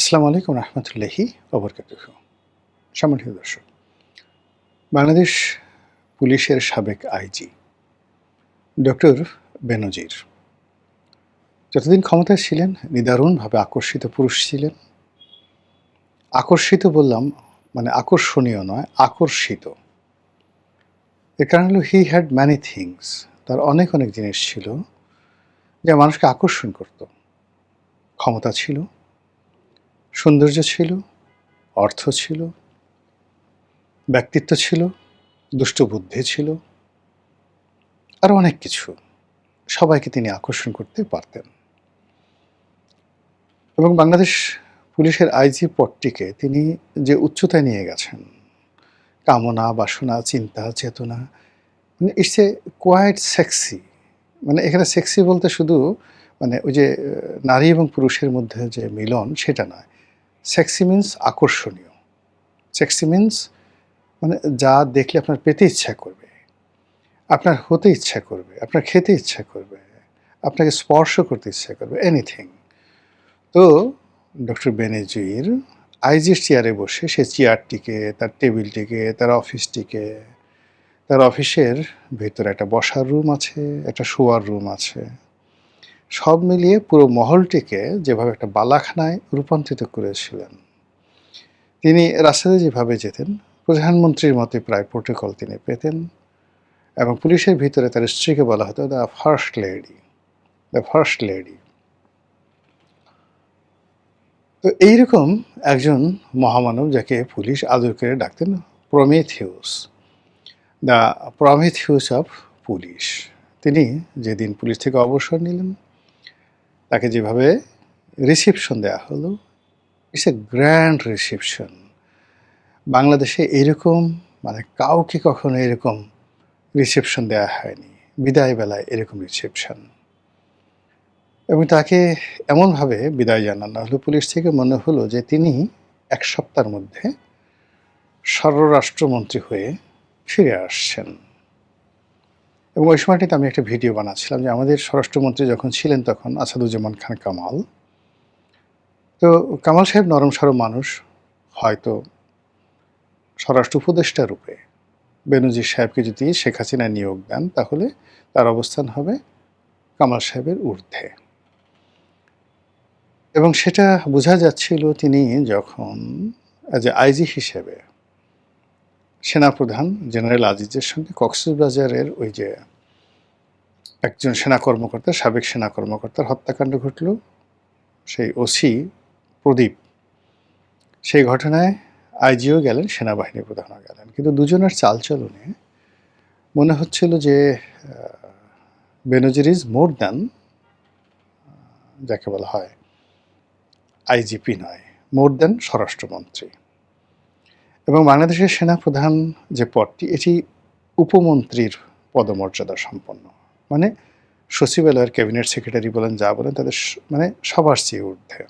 আসসালামু আলাইকুম রহমতুল্লাহি ওবরকাতুহু। সম্মানিত দর্শক, বাংলাদেশ পুলিশের সাবেক আইজি ডক্টর বেনজির যতদিন ক্ষমতায় ছিলেন নিদারুণভাবে আকর্ষিত পুরুষ ছিলেন। আকর্ষিত বললাম মানে আকর্ষণীয় নয়, আকর্ষিত। এর কারণ হলো হি হ্যাড ম্যানি থিংস। তার অনেক অনেক জিনিস ছিল যা মানুষকে আকর্ষণ করত। ক্ষমতা ছিল, সৌন্দর্য ছিল, অর্থ ছিল, ব্যক্তিত্ব ছিল, দুষ্টবুদ্ধি ছিল, আরও অনেক কিছু। সবাইকে তিনি আকর্ষণ করতে পারতেন এবং বাংলাদেশ পুলিশের আইজি পদটিকে তিনি যে উচ্চতায় নিয়ে গেছেন, কামনা, বাসনা, চিন্তা, চেতনা, মানে ইটস এ কোয়াইট সেক্সি। মানে এখানে সেক্সি বলতে শুধু মানে ওই যে নারী এবং পুরুষের মধ্যে যে মিলন সেটা নয়। সেক্সি মিন্স আকর্ষণীয়। সেক্সি মিন্স মানে যা দেখলে আপনার পেতে ইচ্ছা করবে, আপনার হতে ইচ্ছা করবে, আপনার খেতে ইচ্ছা করবে, আপনাকে স্পর্শ করতে ইচ্ছা করবে, এনিথিং। তো ডক্টর বেনজির আইজির চেয়ারে বসে সে চেয়ারটিকে, তার টেবিলটিকে, তার অফিসটিকে, তার অফিসের ভেতরে একটা বসার রুম আছে, একটা শোয়ার রুম আছে, সব মিলিয়ে পুরো মহলটিকে যেভাবে একটা বালাখানায় রূপান্তরিত করেছিলেন। তিনি রাস্তাতে যেভাবে যেতেন, প্রধানমন্ত্রীর মতে প্রায় প্রোটোকল তিনি পেতেন এবং পুলিশের ভিতরে তার স্ত্রীকে বলা হতো the first lady, the first lady. তো এইরকম একজন মহামানব যাকে পুলিশ আদর করে ডাকতেন প্রমেথিউস, দ্য প্রমেথিউস অফ পুলিশ। তিনি যেদিন পুলিশ থেকে অবসর নিলেন, তাকে যেভাবে রিসিপশন দেওয়া হলো, ইটস এ গ্র্যান্ড রিসিপশন। বাংলাদেশে এরকম মানে কাউকে কখনো এরকম রিসেপশন দেওয়া হয়নি, বিদায় বেলায় এরকম রিসেপশন। এবং তাকে এমনভাবে বিদায় জানানো হলো পুলিশ থেকে, মনে হলো যে তিনি এক সপ্তাহের মধ্যে স্বরাষ্ট্রমন্ত্রী হয়ে ফিরে আসছেন। এবং ওই সময়টিতে আমি একটা ভিডিও বানাচ্ছিলাম যে আমাদের স্বরাষ্ট্রমন্ত্রী যখন ছিলেন তখন আসাদুজ্জামান খান কামাল। তো কামাল সাহেব নরম সরম মানুষ, হয়তো স্বরাষ্ট্র উপদেষ্টা রূপে বেনজির সাহেবকে যদি শেখ হাসিনা নিয়োগ দেন তাহলে তার অবস্থান হবে কামাল সাহেবের ঊর্ধ্বে। এবং সেটা বোঝা যাচ্ছিল তিনি যখন অ্যাজ এ আইজি হিসেবে সেনাপ্রধান জেনারেল আজিজের সঙ্গে কক্সবাজারের ওই যে একজন সেনা কর্মকর্তা, সাবেক সেনা কর্মকর্তার হত্যাকাণ্ড ঘটল, সেই ওসি প্রদীপ, সেই ঘটনায় আইজিও গেলেন, সেনাবাহিনী প্রধানও গেলেন। কিন্তু দুজনের চালচলনে মনে হচ্ছিল যে বেনজির ইজ মোর দ্যান, যাকে বলা হয় আইজিপি নয়, মোর দ্যান স্বরাষ্ট্রমন্ত্রী। এবং বাংলাদেশের সেনাপ্রধান যে পদটি, এটি উপমন্ত্রীর পদমর্যাদা সম্পন্ন। মানে সচিবালয়ের ক্যাবিনেট সেক্রেটারি বলেন, যা বলেন, তাদের মানে সবার চেয়ে ঊর্ধ্বে।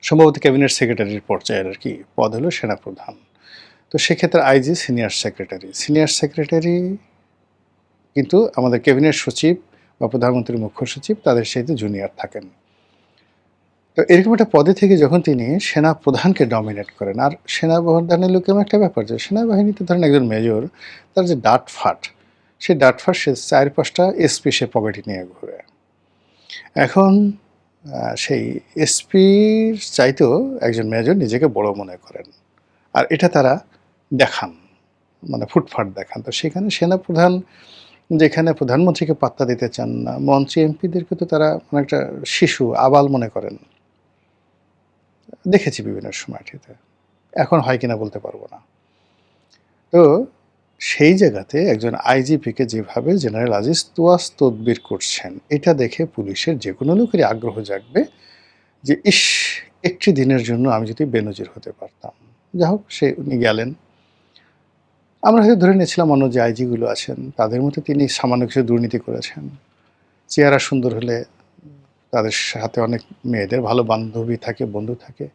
সম্ভবত ক্যাবিনেট সেক্রেটারির পর্যায়ের আর কি পদ হলো সেনাপ্রধান। তো সেক্ষেত্রে IG senior secretary, senior secretary কিন্তু আমাদের ক্যাবিনেট সচিব বা প্রধানমন্ত্রীর মুখ্য সচিব তাদের সাথে জুনিয়র থাকেন। তো এরকম একটা পদে থেকে যখন তিনি সেনা প্রধানকে ডমিনেট করেন, আর সেনাপ্রধানের লোক এমন একটা ব্যাপার যে সেনাবাহিনীতে ধরেন একজন মেজর, তার যে ডাটফাট, সেই ডাটফাট সে 4-5টা এসপি সে পকেটে নিয়ে ঘুরে। এখন সেই এসপির চাইতেও একজন মেজর নিজেকে বড় মনে করেন, আর এটা তারা দেখান, মানে ফুটফাট দেখান। তো সেখানে সেনাপ্রধান যেখানে প্রধানমন্ত্রীকে পাত্তা দিতে চান না, মন্ত্রী এমপিদেরকে তো তারা অনেকটা শিশু, আবাল মনে করেন। দেখেছি বিভিন্ন সময়টিতে, এখন হয় কিনা বলতে পারবো না। তো সেই জায়গাতে একজন আইজিপিকে যেভাবে জেনারেল আজিজ তোয়াজ তদবির করছেন, এটা দেখে পুলিশের যে কোনো লোকেরই আগ্রহ জাগবে যে ইস, একটি দিনের জন্য আমি যদি বেনজির হতে পারতাম। যা হোক, সে উনি গেলেন। আমরা হয়তো ধরে নিয়েছিলাম অন্য যে আইজিগুলো আছেন তাদের মধ্যে তিনি সামান্য কিছু দুর্নীতি করেছেন। চেহারা সুন্দর হলে তাদের সাথে অনেক মেয়েদের ভালো বান্ধবী থাকে, বন্ধু থাকে,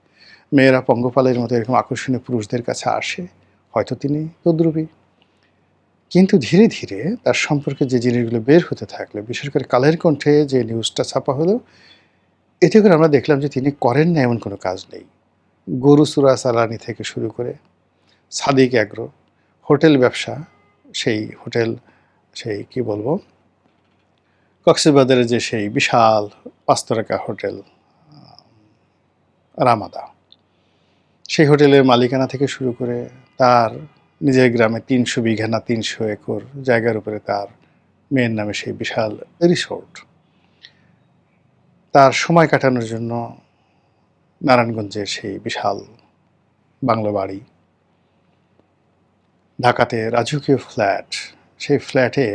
মেয়েরা পঙ্গপালের মতো এরকম আকর্ষণীয় পুরুষদের কাছে আসে, হয়তো তিনি তদ্রূপী। কিন্তু ধীরে ধীরে তার সম্পর্কে যে জিনিসগুলো বের হতে থাকলো, বিশেষ করে কালের কণ্ঠে যে নিউজটা ছাপা হলো, এতে করে আমরা দেখলাম যে তিনি করেন না এমন কোনো কাজ নেই। গরু চোরাচালানি থেকে শুরু করে সাদিক অ্যাগ্রো, হোটেল ব্যবসা, সেই হোটেল, সেই কি বলবো, কক্সবাজারে যে সেই বিশাল ৫ তারকা হোটেল রামাদা, সেই হোটেলের মালিকানা থেকে শুরু করে তার নিজের গ্রামে ৩০০ বিঘা না ৩০০ একর জায়গার উপরে তার মেয়ের নামে সেই বিশাল রিসোর্ট, তার সময় কাটানোর জন্য নারায়ণগঞ্জে সেই বিশাল বাংলো বাড়ি, ঢাকাতে রাজকীয় ফ্ল্যাট, সেই ফ্ল্যাটে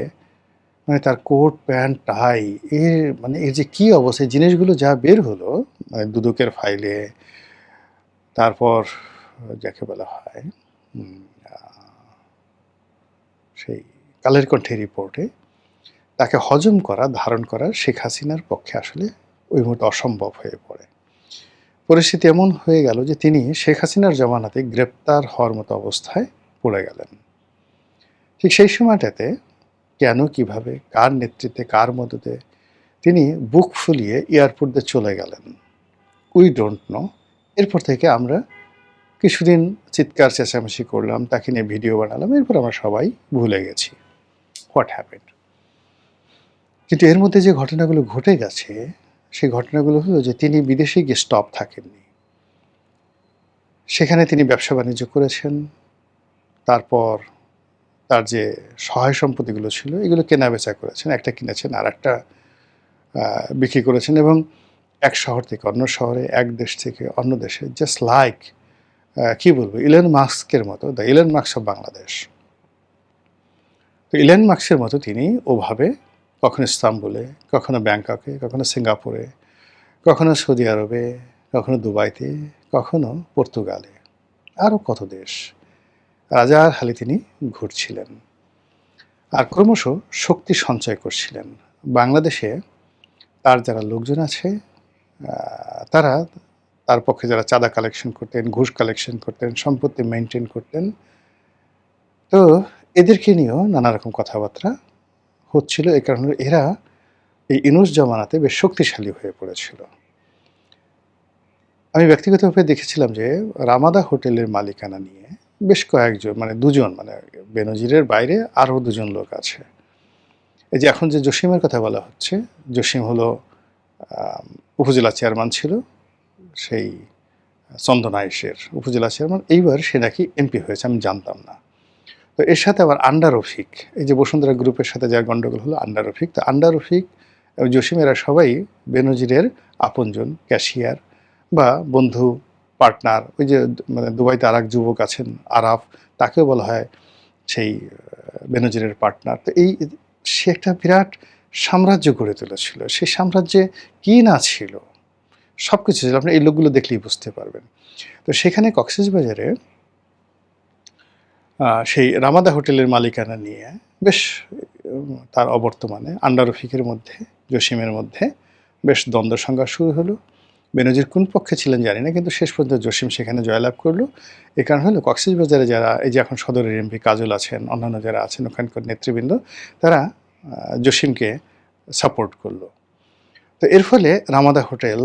মানে তার কোট প্যান্ট টাই, এর যে কী অবস্থা, এই জিনিসগুলো যা বের হলো মানে দুদকের ফাইলে, তারপর যাকে বলা হয় সেই কালের কণ্ঠে রিপোর্টে, তাকে হজম করা, ধারণ করা শেখ হাসিনার পক্ষে আসলে ওই মুহূর্তে অসম্ভব হয়ে পড়ে। পরিস্থিতি এমন হয়ে গেল যে তিনি শেখ হাসিনার জমানাতে গ্রেপ্তার হওয়ার মতো অবস্থায় পড়ে গেলেন। ঠিক সেই সময়টাতে কেন, কিভাবে, কার নেতৃত্বে, কার মদতে তিনি বুক ফুলিয়ে এয়ারপোর্ট দিয়ে চলে গেলেন, উই ডোন্ট নো। এরপর থেকে আমরা কিছুদিন চিৎকার চেঁচামেচি করলাম, তাকে নিয়ে ভিডিও বানালাম, এরপর আমরা সবাই ভুলে গেছি হোয়াট হ্যাপেন্ড। কিন্তু এর মধ্যে যে ঘটনাগুলো ঘটে গেছে, সেই ঘটনাগুলো হলো যে তিনি বিদেশে গিয়ে স্টপ থাকেননি। সেখানে তিনি ব্যবসা বাণিজ্য করেছেন, তারপর তার যে সহায় সম্পত্তিগুলো ছিল এগুলো কেনাবেচা করেছেন, একটা কিনেছেন আর একটা বিক্রি করেছেন, এবং এক শহর থেকে অন্য শহরে, এক দেশ থেকে অন্য দেশে, জাস্ট লাইক কি বলবো, ইলন মাস্কের মতো, the Elon Musk of Bangladesh. তো ইলন মাস্কের মতো তিনি ওভাবে কখনো ইস্তাম্বুলে, কখনো ব্যাংককে, কখনো সিঙ্গাপুরে, কখনো সৌদি আরবে, কখনো দুবাইতে, কখনো পর্তুগালে, আরও কত দেশ রাজার হালে তিনি ঘুরছিলেন আর ক্রমশ শক্তি সঞ্চয় করছিলেন। বাংলাদেশে তার যারা লোকজন আছে তারা তার পক্ষে যারা চাঁদা কালেকশন করতেন, ঘুষ কালেকশন করতেন, সম্পত্তি মেনটেন করতেন, তো এদেরকে নিয়েও নানা রকম কথাবার্তা হচ্ছিল। এই কারণে এরা এই ইউনূস জমানাতে বেশ শক্তিশালী হয়ে পড়েছিল। আমি ব্যক্তিগতভাবে দেখেছিলাম যে রামাদা হোটেলের মালিকানা নিয়ে বেশ কয়েকজন, মানে দুজন, মানে বেনজিরের বাইরে আরও দুজন লোক আছে। এই যে এখন যে জসিমের কথা বলা হচ্ছে, জসিম হলো উপজেলা চেয়ারম্যান ছিল, সেই চন্দনাইশের উপজেলা চেয়ারম্যান, এইবার সে নাকি এমপি হয়েছে, আমি জানতাম না। তো এর সাথে আবার আন্ডার রফিক, এই যে বসুন্ধরা গ্রুপের সাথে যা গণ্ডগোল হলো, আন্ডার রফিক, তো আন্ডার রফিক জসিম এরা সবাই বেনজিরের আপনজন, ক্যাশিয়ার বা বন্ধু, পার্টনার। ওই যে মানে দুবাইতে আর এক যুবক আছেন আরাফ, তাকেও বলা হয় সেই বেনজিরের পার্টনার। তো এই সে একটা বিরাট সাম্রাজ্য গড়ে তুলেছিল। সেই সাম্রাজ্যে কী না ছিল, সব কিছু ছিল, আপনি এই লোকগুলো দেখলেই বুঝতে পারবেন। তো সেখানে কক্সবাজারে সেই রামাদা হোটেলের মালিকানা নিয়ে বেশ তার অবর্তমানে আন্ডার রফিকের মধ্যে, জসিমের মধ্যে বেশ দ্বন্দ্ব সংঘাত শুরু হলো। বেনজির কোন পক্ষে ছিলেন জানি না, কিন্তু শেষ পর্যন্ত জসিম সেখানে জয়লাভ করলো। এ কারণ হলো কক্সবাজারে যারা, এই যে এখন সদরের এমপি কাজল আছেন, অন্যান্য যারা আছেন ওখানকার নেতৃবৃন্দ, তারা জসিমকে সাপোর্ট করলো। তো এর ফলে রামাদা হোটেল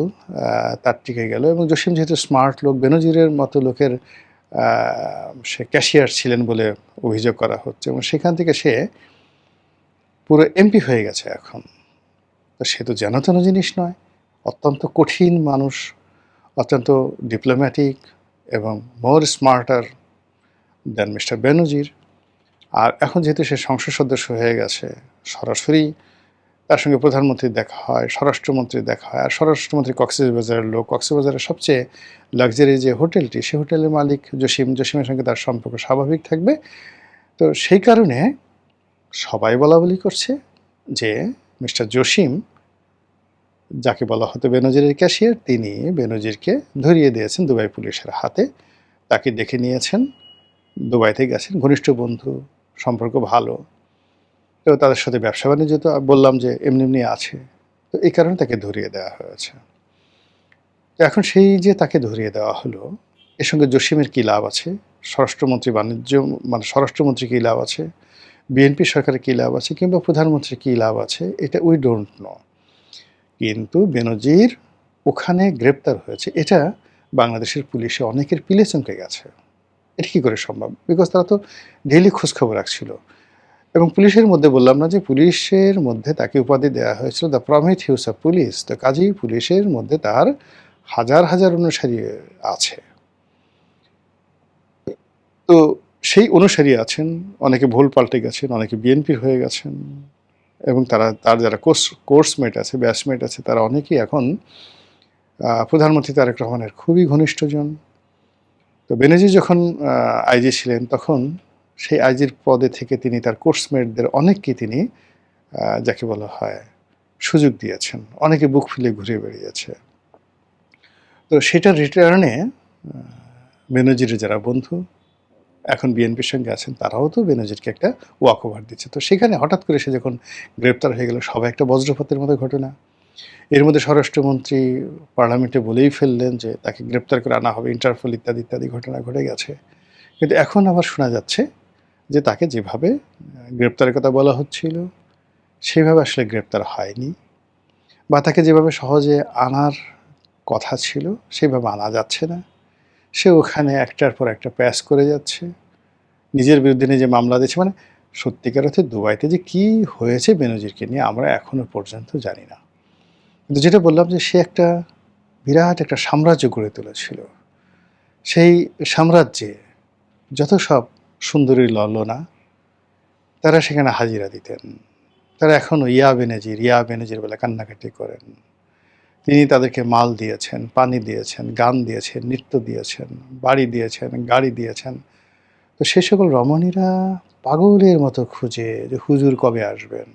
তার টিকে গেল, এবং জসিম যেহেতু স্মার্ট লোক, বেনজিরের মতো লোকের সে ক্যাশিয়ার ছিলেন বলে অভিযোগ করা হচ্ছে, এবং সেখান থেকে সে পুরো এমপি হয়ে গেছে এখন। তো সে তো যেন তেন জিনিস নয়, অত্যন্ত কঠিন মানুষ, অত্যন্ত ডিপ্লোম্যাটিক এবং মোর স্মার্টার দেন মিস্টার বেনজির। আর এখন যেহেতু সে সংসদ সদস্য হয়ে গেছে, সরাসরি তার সঙ্গে প্রধানমন্ত্রীর দেখা হয়, স্বরাষ্ট্রমন্ত্রীর দেখা হয়, আর স্বরাষ্ট্রমন্ত্রী কক্সবাজারের লোক, কক্সবাজারের সবচেয়ে লাক্সারি যে হোটেলটি, সেই হোটেলের মালিক জসিম, জসিমের সঙ্গে তার সম্পর্ক স্বাভাবিক থাকবে। তো সেই কারণে সবাই বলা বলি করছে যে মিস্টার জসিম, যাকে বলা হতো বেনজিরের ক্যাশিয়ার, তিনি বেনজিরকে ধরিয়ে দিয়েছেন দুবাই পুলিশের হাতে, তাকে ডেকে নিয়েছেন, দুবাইতে গেছেন, ঘনিষ্ঠ বন্ধু, সম্পর্ক ভালো, তো তাদের সাথে ব্যবসা বাণিজ্য তো বললাম যে এমনি এমনি আছে, তো এই কারণে তাকে ধরিয়ে দেওয়া হয়েছে। তো এখন সেই যে তাকে ধরিয়ে দেওয়া হলো, এর সঙ্গে জসিমের কী লাভ আছে, স্বরাষ্ট্রমন্ত্রী বাণিজ্য, মানে স্বরাষ্ট্রমন্ত্রী কী লাভ আছে, বিএনপি সরকারের কী লাভ আছে, কিংবা প্রধানমন্ত্রীর কী লাভ আছে, এটা উই ডোন্ট নো। কিন্তু বেনজির ওখানে গ্রেপ্তার হয়েছে, এটা বাংলাদেশের পুলিশে অনেকের পিলে চমকে গেছে। এটা কী করে সম্ভব? বিকজ তারা তো ডেইলি খোঁজখবর রাখছিল। এবং পুলিশের মধ্যে বললাম না যে পুলিশের মধ্যে তাকে উপাধি দেওয়া হয়েছিল দ্য প্রমিথিউস অফ পুলিশ। তো কাজেই পুলিশের মধ্যে তার হাজার হাজার অনুসারী আছে। তো সেই অনুসারী আছেন, অনেকে ভুল পাল্টে গেছেন, অনেকে বিএনপির হয়ে গেছেন, এবং তার যারা কোর্সমেট আছে, ব্যাচমেট আছে, তারা অনেকেই এখন প্রধানমন্ত্রী তারেক রহমানের খুবই ঘনিষ্ঠজন। তো বেনজির যখন আইজি ছিলেন, তখন সেই আইজির পদে থেকে তিনি তার কোর্সমেটদের অনেককে তিনি যাকে বলা হয় সুযোগ দিয়েছেন, অনেকে বুক ফুলে ঘুরে বেরিয়েছে। তো সেটার রিটার্নে বেনজিরের যারা বন্ধু এখন বিএনপির সঙ্গে আছেন, তারাও তো বেনজিরকে একটা ওয়াক ওভার দিচ্ছে। তো সেখানে হঠাৎ করে সে যখন গ্রেপ্তার হয়ে গেল, সবাই একটা বজ্রপাতের মতো ঘটনা। এর মধ্যে স্বরাষ্ট্রমন্ত্রী পার্লামেন্টে বলেই ফেললেন যে তাকে গ্রেপ্তার করে আনা হবে, ইন্টারপোল ইত্যাদি ইত্যাদি ঘটনা ঘটে গেছে। কিন্তু এখন আবার শোনা যাচ্ছে যে তাকে যেভাবে গ্রেপ্তারের কথা বলা হচ্ছিল সেভাবে আসলে গ্রেপ্তার হয়নি, বা তাকে যেভাবে সহজে আনার কথা ছিল সেভাবে আনা যাচ্ছে না। সে ওখানে একটার পর একটা প্যাচ করে যাচ্ছে, নিজের বিরুদ্ধে নিজে মামলা দিচ্ছে। মানে সত্যিকার অর্থে দুবাইতে যে কী হয়েছে বেনজিরকে নিয়ে আমরা এখনও পর্যন্ত জানি না। কিন্তু যেটা বললাম যে সে একটা বিরাট একটা সাম্রাজ্য গড়ে তুলেছিল। সেই সাম্রাজ্যে যত সব সুন্দরী ললনা তারা সেখানে হাজিরা দিতেন। তারা এখনও ইয়া বেনজির বলে কান্নাকাটি করেন। তিনি তাদেরকে মাল দিয়েছেন, পানি দিয়েছেন, গান দিয়েছেন, নৃত্য দিয়েছেন, বাড়ি দিয়েছেন, গাড়ি দিয়েছেন। তো সে সকল রমণীরা পাগলের মতো খুঁজে যে হুজুর কবে আসবেন,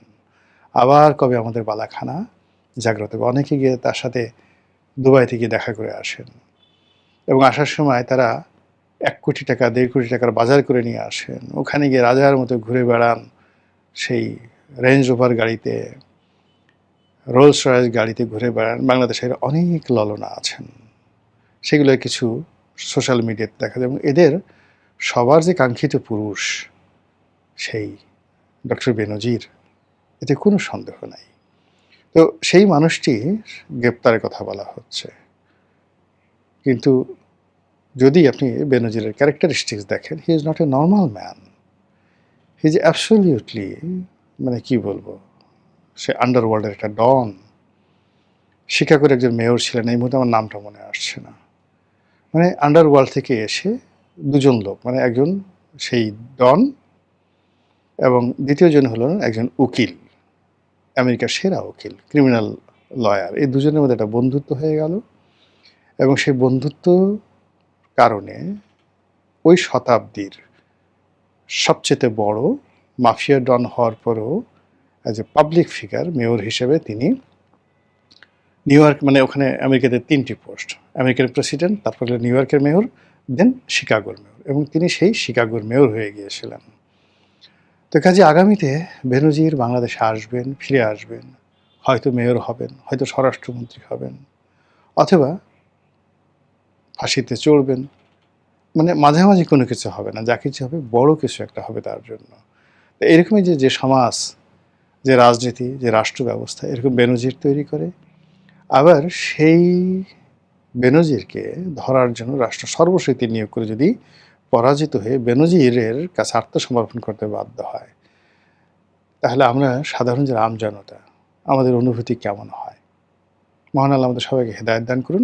আবার কবে আমাদের বালাখানা জাগ্রত হবে। অনেকে গিয়ে তার সাথে দুবাই থেকে দেখা করে আসেন, এবং আসার সময় তারা 1 কোটি টাকা 1.5 কোটি টাকার বাজার করে নিয়ে আসেন। ওখানে গিয়ে রাজার মতো ঘুরে বেড়ান, সেই রেঞ্জ রোভার গাড়িতে, রোলস রয়েস গাড়িতে ঘুরে বেড়ান। বাংলাদেশের অনেক ললনা আছেন, সেগুলো কিছু সোশ্যাল মিডিয়াতে দেখা যায়। এবং এদের সবার যে কাঙ্ক্ষিত পুরুষ সেই ডক্টর বেনজির, এতে কোনো সন্দেহ নাই। তো সেই মানুষটির গ্রেপ্তারের কথা বলা হচ্ছে। কিন্তু যদি আপনি বেনজিরের ক্যারেক্টারিস্টিক্স দেখেন, he is not a normal man. He is absolutely, মানে কি বলবো, সে আন্ডারওয়ার্ল্ডের একটা ডন। শিকাগোর একজন মেয়র ছিলেন, এই মুহূর্তে আমার নামটা মনে আসছে না। মানে আন্ডারওয়ার্ল্ড থেকে এসে দুজন লোক, মানে একজন সেই ডন এবং দ্বিতীয়জন হলেন একজন উকিল, আমেরিকার সেরা উকিল, ক্রিমিনাল লয়ার। এই দুজনের মধ্যে একটা বন্ধুত্ব হয়ে গেল, এবং সেই বন্ধুত্ব কারণে ওই শতাব্দীর সবচেয়ে বড় মাফিয়া ডন হওয়ার পরেও as a public figure, mayor হিসেবে তিনি নিউ ইয়র্ক, মানে ওখানে আমেরিকাতে 3টি পোস্ট, আমেরিকার প্রেসিডেন্ট, তারপর নিউ ইয়র্কের মেয়র, দেন শিকাগোর মেয়র, এবং তিনি সেই শিকাগোর মেয়র হয়ে গিয়েছিলেন। তো কাজে আগামীতে বেনজির বাংলাদেশে আসবেন, ফিরে আসবেন, হয়তো মেয়র হবেন, হয়তো স্বরাষ্ট্রমন্ত্রী হবেন, অথবা ফাঁসিতে চড়বেন। মানে মাঝামাঝি কোনো কিছু হবে না, যা কিছু হবে বড় কিছু একটা হবে তার জন্য। তো এরকমই যে সমাজ, যে রাজনীতি, যে রাষ্ট্র ব্যবস্থা এরকম বেনজির তৈরি করে। আবার সেই বেনজিরকে ধরার জন্য রাষ্ট্র সর্বশক্তি নিয়োগ করে যদি পরাজিত হয়ে বেনজিরের কাছে আত্মসমর্পণ করতে বাধ্য হয়, তাহলে আমরা সাধারণ যে আমজনতা, আমাদের অনুভূতি কেমন হয়? মহান আল্লাহ আমাদের সবাইকে হেদায়েত দান করুন,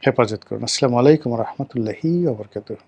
হেফাজত করুন। আসসালামু আলাইকুম ওয়া রাহমাতুল্লাহি ওয়া বারাকাতুহু।